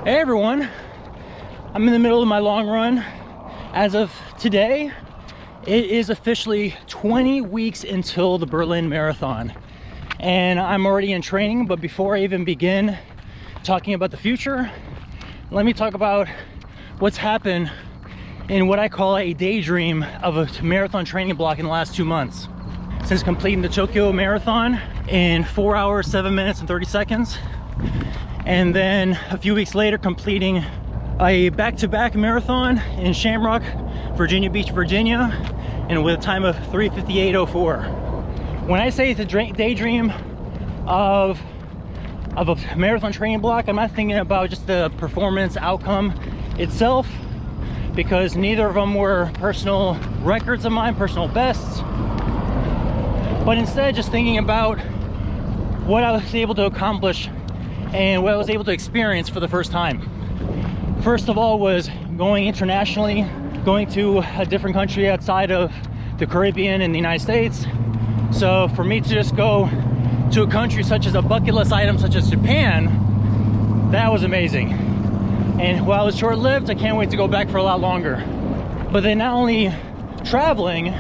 Hey everyone, I'm in the middle of my long run. As of today, it is officially 20 weeks until the Berlin Marathon. And I'm already in training, but before I even begin talking about the future, let me talk about what's happened in what I call a daydream of a marathon training block in the last 2 months. Since completing the Tokyo Marathon in 4 hours, 7 minutes and 30 seconds. And then a few weeks later, completing a back-to-back marathon in Shamrock, Virginia Beach, Virginia, and with a time of 3:58:04. When I say it's a daydream of a marathon training block, I'm not thinking about just the performance outcome itself, because neither of them were personal records of mine, personal bests, but instead just thinking about what I was able to accomplish and what I was able to experience for the first time. First of all was going internationally, going to a different country outside of the Caribbean and the United States. So for me to just go to a country such as a bucket list item such as Japan, that was amazing. And while it was short-lived, I can't wait to go back for a lot longer. But then not only traveling,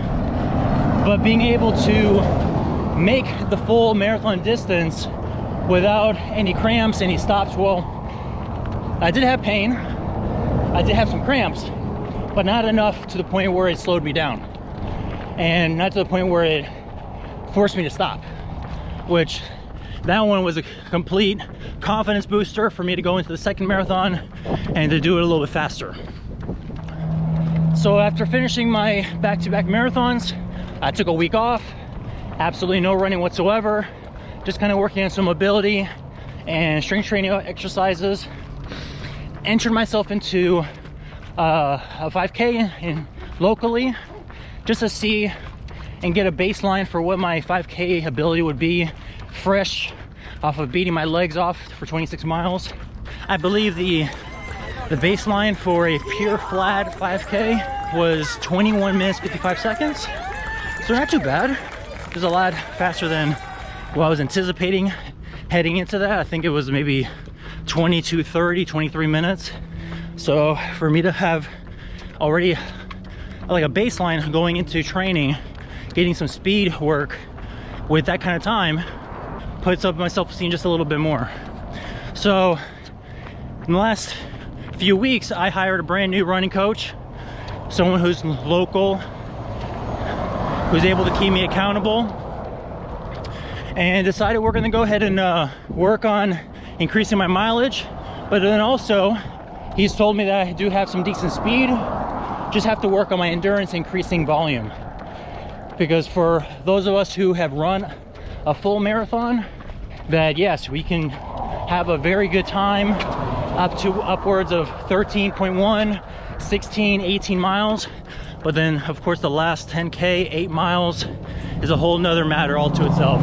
but being able to make the full marathon distance without any cramps, any stops. Well, I did have pain, I did have some cramps, but not enough to the point where it slowed me down, and not to the point where it forced me to stop, which that one was a complete confidence booster for me to go into the second marathon and to do it a little bit faster. So after finishing my back-to-back marathons, I took a week off, absolutely no running whatsoever, just kind of working on some mobility and strength training exercises. Entered myself into a 5K locally, just to see and get a baseline for what my 5K ability would be, fresh off of beating my legs off for 26 miles. I believe the baseline for a pure flat 5K was 21 minutes 55 seconds, so not too bad. It was a lot faster than what I was anticipating heading into that. I think it was maybe 22:30, 23 minutes. So for me to have already like a baseline going into training, getting some speed work with that kind of time, puts up my self-esteem just a little bit more. So in the last few weeks, I hired a brand new running coach, someone who's local, who's able to keep me accountable, and decided we're going to go ahead and work on increasing my mileage. But then also he's told me that I do have some decent speed, just have to work on my endurance, increasing volume. Because for those of us who have run a full marathon, that yes, we can have a very good time up to upwards of 13.1, 16, 18 miles. But then of course the last 10K, 8 miles is a whole nother matter all to itself.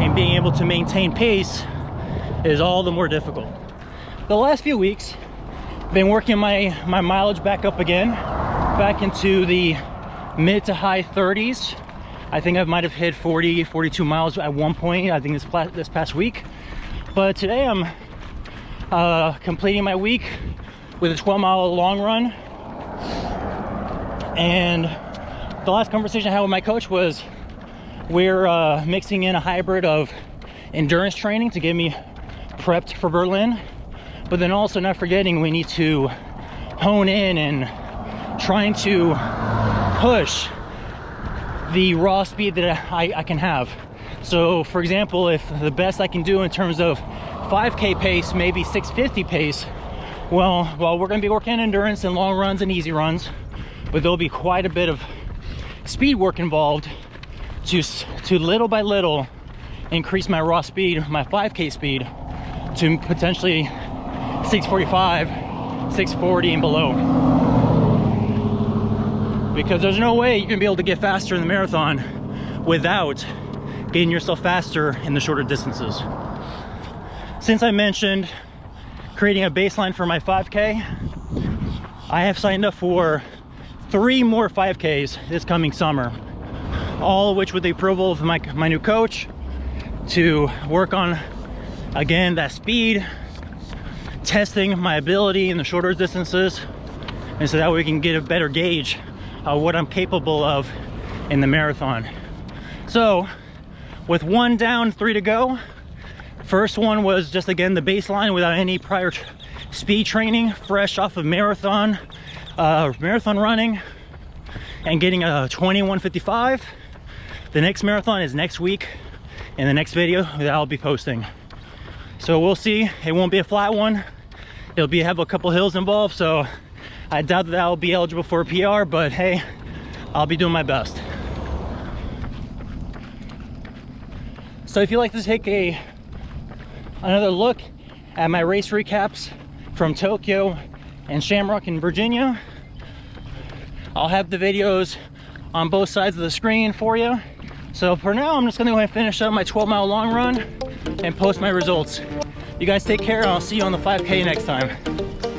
And being able to maintain pace is all the more difficult. The last few weeks, I've been working my mileage back up again, back into the mid to high 30s. I think I might have hit 40, 42 miles at one point, I think this past week. But today I'm completing my week with a 12-mile long run. And the last conversation I had with my coach was we're mixing in a hybrid of endurance training to get me prepped for Berlin, but then also not forgetting we need to hone in and trying to push the raw speed that I can have. So for example, if the best I can do in terms of 5K pace, maybe 6:50 pace, well, we're going to be working on endurance and long runs and easy runs, but there'll be quite a bit of speed work involved to little by little increase my raw speed, my 5K speed, to potentially 6:45, 6:40 and below. Because there's no way you can be able to get faster in the marathon without getting yourself faster in the shorter distances. Since I mentioned creating a baseline for my 5K, I have signed up for 3 more 5Ks this coming summer, all of which with the approval of my new coach, to work on again that speed, testing my ability in the shorter distances, and so that way we can get a better gauge of what I'm capable of in the marathon. So with 1 down, 3 to go. First one was just, again, the baseline without any prior speed training, fresh off of marathon running and getting a 21:55. The next marathon is next week in the next video that I'll be posting. So we'll see. It won't be a flat one. It'll have a couple hills involved, so I doubt that I'll be eligible for a PR, but hey, I'll be doing my best. So if you'd like to take another look at my race recaps from Tokyo and Shamrock in Virginia, I'll have the videos on both sides of the screen for you. So for now, I'm just gonna go ahead and finish up my 12-mile long run and post my results. You guys take care, and I'll see you on the 5K next time.